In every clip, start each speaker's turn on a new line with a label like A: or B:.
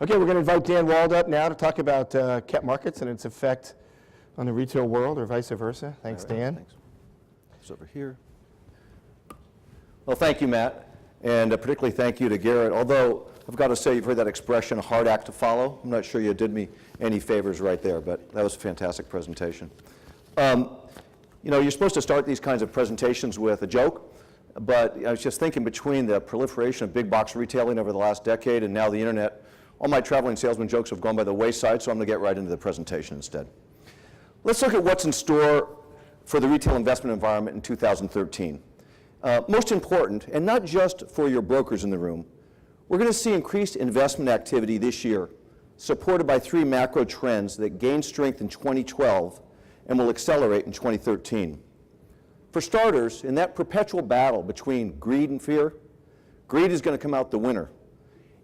A: Okay, we're going to invite Dan Wald up now to talk about cap markets and its effect on the retail world, or vice versa. Thanks,
B: All right,
A: Dan.
B: Thanks. It's over here. Well, thank you, Matt, and particularly thank you to Garrett. Although I've got to say, you've heard that expression, a hard act to follow. I'm not sure you did me any favors right there, but that was a fantastic presentation. You know, you're supposed to start these kinds of presentations with a joke, but I was just thinking, between the proliferation of big box retailing over the last decade and now the internet, all my traveling salesman jokes have gone by the wayside, so I'm going to get right into the presentation instead. Let's look at what's in store for the retail investment environment in 2013. Most important, and not just for your brokers in the room, we're going to see increased investment activity this year, supported by three macro trends that gained strength in 2012 and will accelerate in 2013. For starters, in that perpetual battle between greed and fear, greed is going to come out the winner.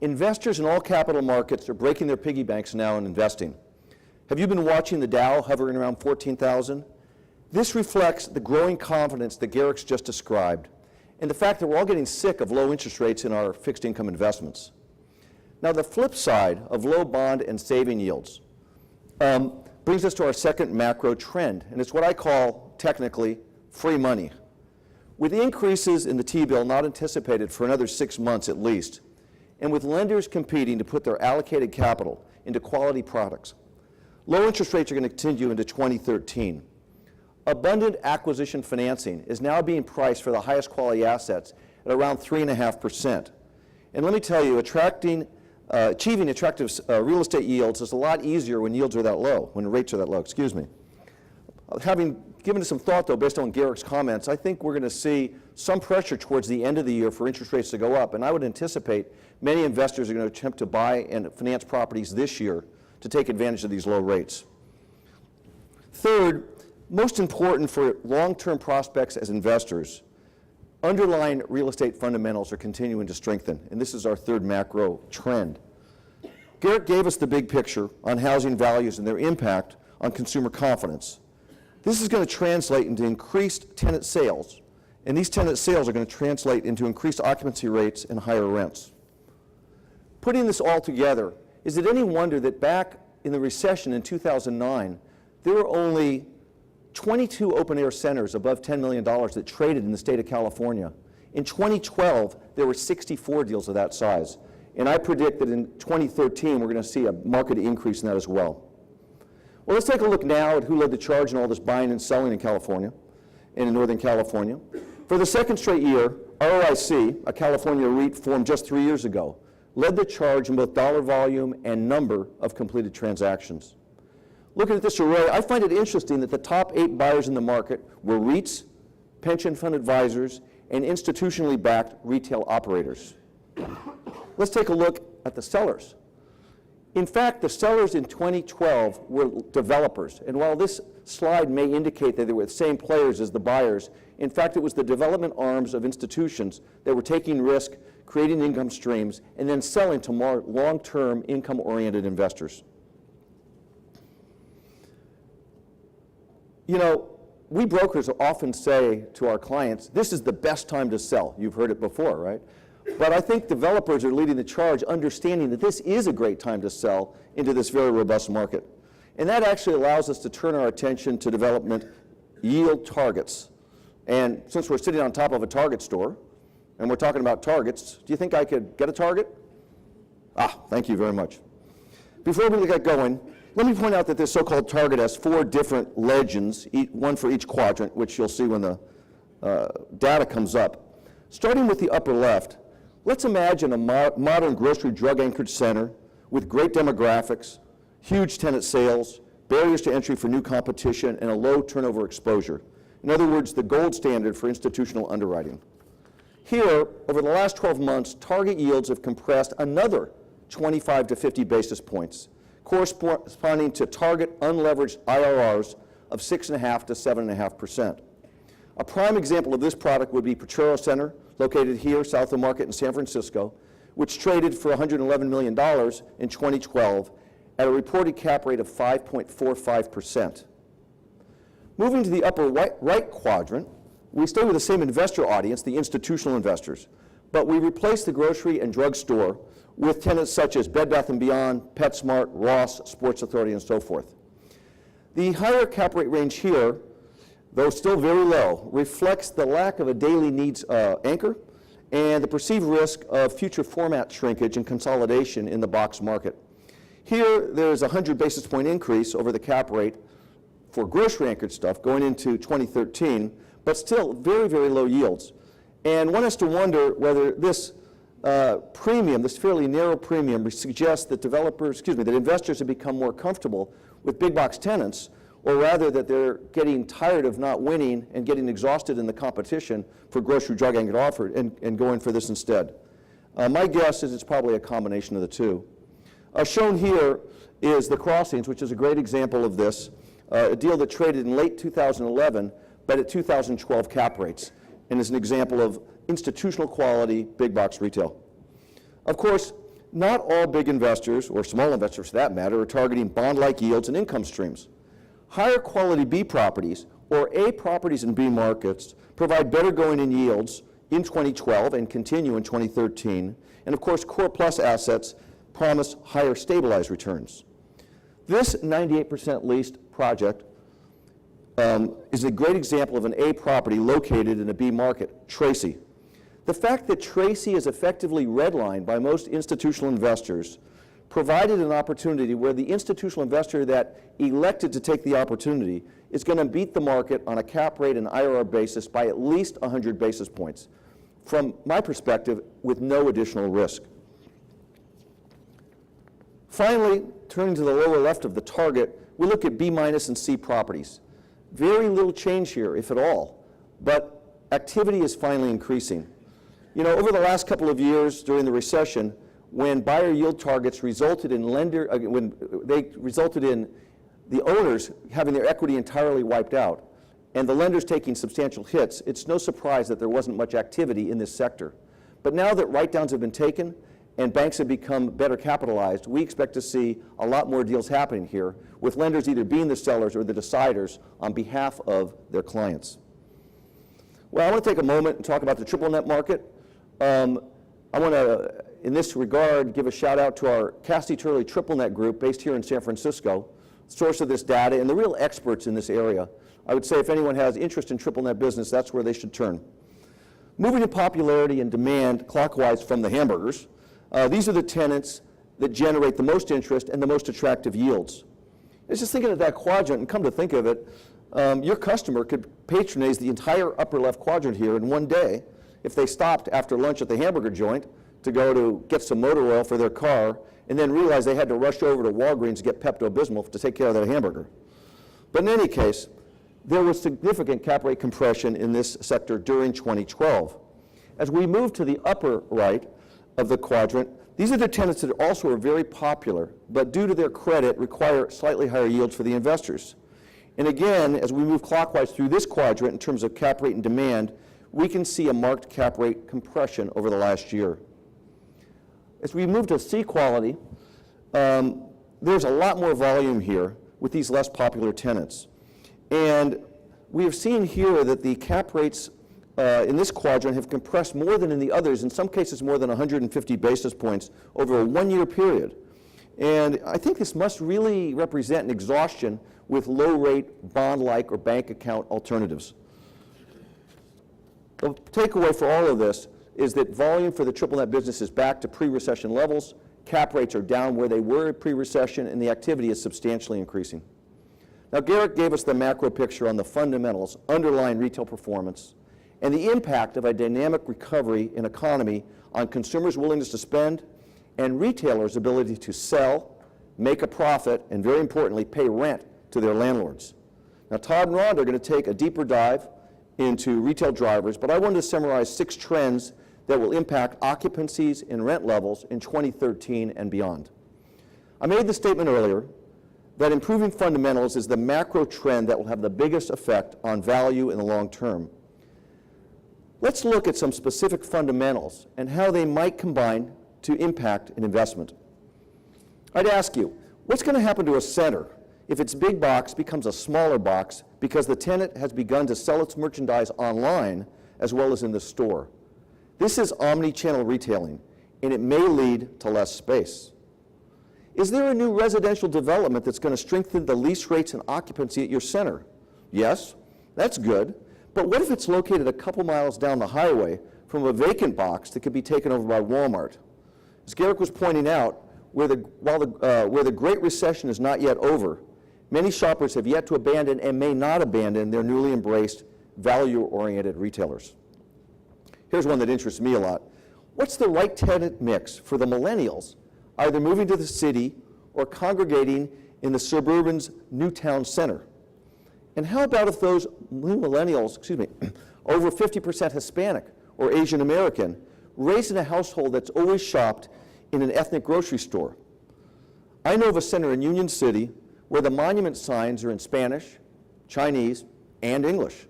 B: Investors in all capital markets are breaking their piggy banks now in investing. Have you been watching the Dow hovering around 14,000? This reflects the growing confidence that Garrick's just described, and the fact that we're all getting sick of low interest rates in our fixed income investments. Now, the flip side of low bond and saving yields brings us to our second macro trend, and it's what I call, technically, free money. With increases in the T-bill not anticipated for another 6 months at least, and with lenders competing to put their allocated capital into quality products, low interest rates are going to continue into 2013. Abundant acquisition financing is now being priced for the highest quality assets at around 3.5%. And let me tell you, achieving attractive real estate yields is a lot easier when yields are that low, when rates are that low, excuse me. Having given it some thought, though, based on Garrick's comments, I think we're going to see some pressure towards the end of the year for interest rates to go up, and I would anticipate many investors are going to attempt to buy and finance properties this year to take advantage of these low rates. Third, most important for long-term prospects as investors, underlying real estate fundamentals are continuing to strengthen, and this is our third macro trend. Garrick gave us the big picture on housing values and their impact on consumer confidence. This is going to translate into increased tenant sales, and these tenant sales are going to translate into increased occupancy rates and higher rents. Putting this all together, is it any wonder that back in the recession in 2009, there were only 22 open-air centers above $10 million that traded in the state of California. In 2012, there were 64 deals of that size. And I predict that in 2013, we're going to see a market increase in that as well. Well, let's take a look now at who led the charge in all this buying and selling in California, and in Northern California. For the second straight year, ROIC, a California REIT formed just 3 years ago, led the charge in both dollar volume and number of completed transactions. Looking at this array, I find it interesting that the top 8 buyers in the market were REITs, pension fund advisors, and institutionally backed retail operators. Let's take a look at the sellers. In fact, the sellers in 2012 were developers, and while this slide may indicate that they were the same players as the buyers, in fact, it was the development arms of institutions that were taking risk, creating income streams, and then selling to more long-term income-oriented investors. You know, we brokers often say to our clients, this is the best time to sell. You've heard it before, right? But I think developers are leading the charge, understanding that this is a great time to sell into this very robust market. And that actually allows us to turn our attention to development yield targets. And since we're sitting on top of a Target store, and we're talking about targets, do you think I could get a target? Thank you very much. Before we get going, let me point out that this so-called target has 4 different legends, one for each quadrant, which you'll see when the data comes up. Starting with the upper left, let's imagine a modern grocery drug-anchored center with great demographics, huge tenant sales, barriers to entry for new competition, and a low turnover exposure. In other words, the gold standard for institutional underwriting. Here, over the last 12 months, target yields have compressed another 25 to 50 basis points, corresponding to target unleveraged IRRs of 6.5% to 7.5%. A prime example of this product would be Potrero Center, located here south of Market in San Francisco, which traded for $111 million in 2012 at a reported cap rate of 5.45%. Moving to the upper right quadrant, we stay with the same investor audience, the institutional investors, but we replaced the grocery and drugstore with tenants such as Bed Bath & Beyond, PetSmart, Ross, Sports Authority, and so forth. The higher cap rate range here, though still very low, reflects the lack of a daily needs anchor and the perceived risk of future format shrinkage and consolidation in the box market. Here, there's a 100 basis point increase over the cap rate for grocery anchored stuff going into 2013, but still very, very low yields. And one has to wonder whether this premium, this fairly narrow premium, suggests that that investors have become more comfortable with big box tenants, or rather that they're getting tired of not winning and getting exhausted in the competition for grocery drug anchored offered and going for this instead. My guess is it's probably a combination of the two. Shown here is the Crossings, which is a great example of this, a deal that traded in late 2011, but at 2012 cap rates, and is an example of institutional quality big box retail. Of course, not all big investors, or small investors for that matter, are targeting bond-like yields and income streams. Higher quality B properties, or A properties in B markets, provide better going-in yields in 2012 and continue in 2013. And of course, core plus assets promise higher stabilized returns. This 98% leased project is a great example of an A property located in a B market, Tracy. The fact that Tracy is effectively redlined by most institutional investors provided an opportunity where the institutional investor that elected to take the opportunity is going to beat the market on a cap rate and IRR basis by at least 100 basis points, from my perspective, with no additional risk. Finally, turning to the lower left of the target, we look at B- and C properties. Very little change here, if at all, but activity is finally increasing. You know, over the last couple of years during the recession, when buyer yield targets resulted in the owners having their equity entirely wiped out and the lenders taking substantial hits, it's no surprise that there wasn't much activity in this sector. But now that write-downs have been taken and banks have become better capitalized, we expect to see a lot more deals happening here, with lenders either being the sellers or the deciders on behalf of their clients. Well, I want to take a moment and talk about the triple net market. I want to, in this regard, give a shout out to our Cassidy Turley Triple Net group based here in San Francisco, source of this data and the real experts in this area. I would say if anyone has interest in triple net business, that's where they should turn. Moving in popularity and demand clockwise from the hamburgers, these are the tenants that generate the most interest and the most attractive yields. I was just thinking of that quadrant, and come to think of it, your customer could patronize the entire upper left quadrant here in one day if they stopped after lunch at the hamburger joint to go to get some motor oil for their car and then realized they had to rush over to Walgreens to get Pepto-Bismol to take care of their hamburger. But in any case, there was significant cap rate compression in this sector during 2012. As we move to the upper right of the quadrant, these are the tenants that also are very popular, but due to their credit require slightly higher yields for the investors. And again, as we move clockwise through this quadrant in terms of cap rate and demand, we can see a marked cap rate compression over the last year. As we move to C quality, there's a lot more volume here with these less popular tenants. And we have seen here that the cap rates in this quadrant have compressed more than in the others, in some cases more than 150 basis points over a one-year period. And I think this must really represent an exhaustion with low-rate bond-like or bank account alternatives. The takeaway for all of this is that volume for the triple net business is back to pre-recession levels, cap rates are down where they were pre-recession, and the activity is substantially increasing. Now, Garrett gave us the macro picture on the fundamentals underlying retail performance and the impact of a dynamic recovery in economy on consumers' willingness to spend and retailers' ability to sell, make a profit, and very importantly, pay rent to their landlords. Now, Todd and Rhonda are going to take a deeper dive into retail drivers, but I wanted to summarize 6 trends that will impact occupancies and rent levels in 2013 and beyond. I made the statement earlier that improving fundamentals is the macro trend that will have the biggest effect on value in the long term. Let's look at some specific fundamentals and how they might combine to impact an investment. I'd ask you, what's going to happen to a center if its big box becomes a smaller box because the tenant has begun to sell its merchandise online as well as in the store? This is omni-channel retailing, and it may lead to less space. Is there a new residential development that's going to strengthen the lease rates and occupancy at your center? Yes, that's good, but what if it's located a couple miles down the highway from a vacant box that could be taken over by Walmart? As Garrick was pointing out, where the Great Recession is not yet over, many shoppers have yet to abandon and may not abandon their newly embraced value-oriented retailers. Here's one that interests me a lot. What's the right tenant mix for the millennials, either moving to the city or congregating in the suburban's new town center? And how about if those new millennials, over 50% Hispanic or Asian American, raised in a household that's always shopped in an ethnic grocery store? I know of a center in Union City where the monument signs are in Spanish, Chinese, and English.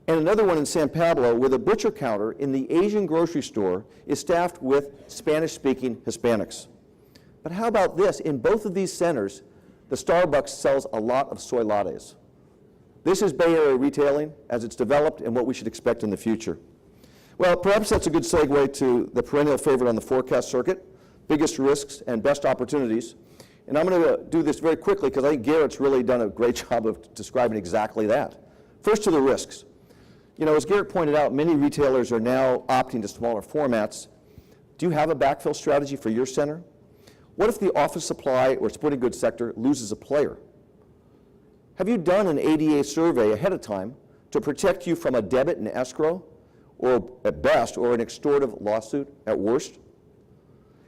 B: And another one in San Pablo where the butcher counter in the Asian grocery store is staffed with Spanish-speaking Hispanics. But how about this? In both of these centers, the Starbucks sells a lot of soy lattes. This is Bay Area retailing as it's developed and what we should expect in the future. Well, perhaps that's a good segue to the perennial favorite on the forecast circuit, biggest risks and best opportunities. And I'm going to do this very quickly because I think Garrett's really done a great job of describing exactly that. First, to the risks. You know, as Garrett pointed out, many retailers are now opting to smaller formats. Do you have a backfill strategy for your center? What if the office supply or sporting goods sector loses a player? Have you done an ADA survey ahead of time to protect you from a debit and escrow, or at best, or an extortive lawsuit at worst?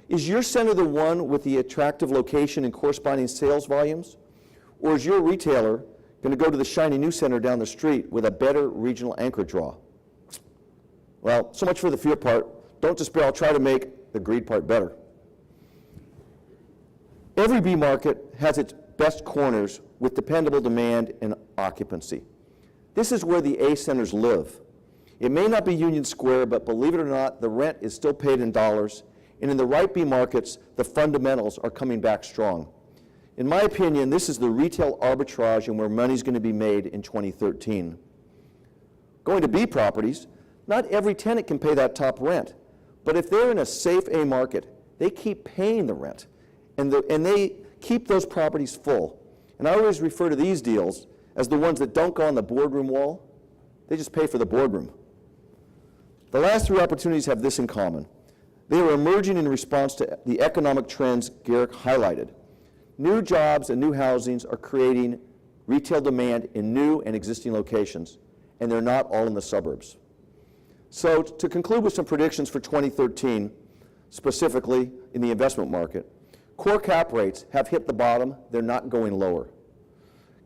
B: Is your center the one with the attractive location and corresponding sales volumes? Or is your retailer going to go to the shiny new center down the street with a better regional anchor draw? Well, so much for the fear part. Don't despair. I'll try to make the greed part better. Every B market has its best corners with dependable demand and occupancy. This is where the A centers live. It may not be Union Square, but believe it or not, the rent is still paid in dollars, and in the right B markets, the fundamentals are coming back strong. In my opinion, this is the retail arbitrage and where money's going to be made in 2013. Going to B properties, not every tenant can pay that top rent, but if they're in a safe A market, they keep paying the rent, and they keep those properties full. And I always refer to these deals as the ones that don't go on the boardroom wall, they just pay for the boardroom. The last three opportunities have this in common. They are emerging in response to the economic trends Garrick highlighted. New jobs and new housings are creating retail demand in new and existing locations, and they're not all in the suburbs. So to conclude with some predictions for 2013, specifically in the investment market, core cap rates have hit the bottom. They're not going lower.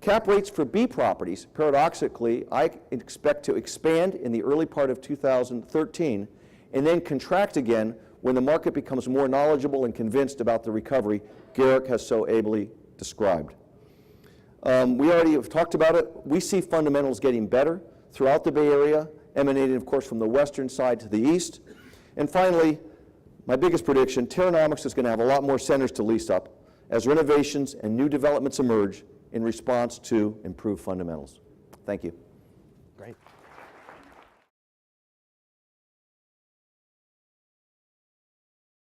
B: Cap rates for B properties, paradoxically, I expect to expand in the early part of 2013 and then contract again when the market becomes more knowledgeable and convinced about the recovery Garrick has so ably described. We already have talked about it. We see fundamentals getting better throughout the Bay Area, emanating, of course, from the western side to the east. And finally, my biggest prediction, Terranomics is going to have a lot more centers to lease up as renovations and new developments emerge in response to improved fundamentals. Thank you.
A: Great.